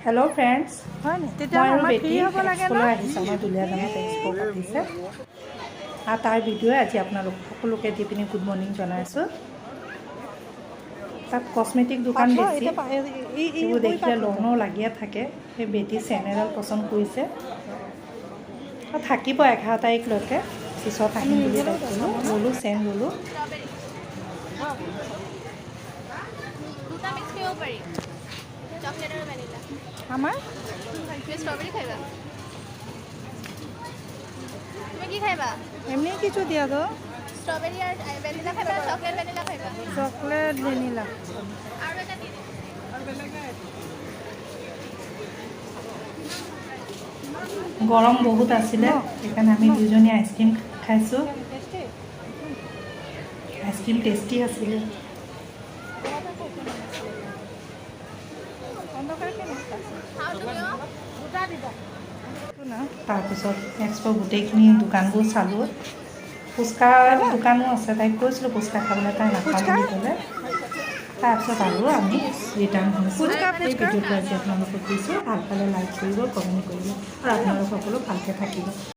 Hello' friends, মই আৰু বেটি এক্সপ'লৈ আহিছোঁ। আমাৰ দুলীয়াজানত এক্সপ' পাতিছে আৰু তাৰ ভিডিঅ'ই আজি আপোনালোক সকলোকে দি পিনি গুড মৰ্ণিং জনাইছোঁ। তাত কচমেটিক দোকান বেছি, সেইবোৰ দেখিলে লওঁ লাগিয়ে থাকে। সেই বেটি চেন এডাল পচন্দ কৰিছে, থাকিব 11 তাৰিখলৈকে, পিছত আহিম বুলি ক'লোঁ। ল'লোঁ চেন ল'লোঁ। আমাৰ স্ট্রবেরি খাইবা? তুমি কি খাইবা? এমনি কিছু দিয়া তো স্ট্রবেরি আর ভ্যানিলা খাইবা? চকলেট ভ্যানিলা খাইবা? Chocolate vanilla. আর এটা দিন। গৰম বহুত আছিলে, সেইকাৰণে আমি দুজনী আইচক্ৰীম খাইছোঁ। আইচক্ৰীম টেষ্টি আছিলে। তাৰপিছত এক্সপ' গোটেইখিনি দোকানবোৰ চালোঁ। ফুচকা দোকানো আছে, তাইক কৈছিলোঁ ফুচকা খাবলৈ, তাই নাখাওঁ বুলি ক'লে। তাৰপিছত আৰু আমি ৰিটাৰ্ণ হৈছোঁ। এই ভিডিঅ'টো আজি আপোনালোকক দিছোঁ। ভাল পালে লাইক কৰিব, কমেণ্ট কৰিব আৰু আপোনালোক সকলো ভালকৈ থাকিব।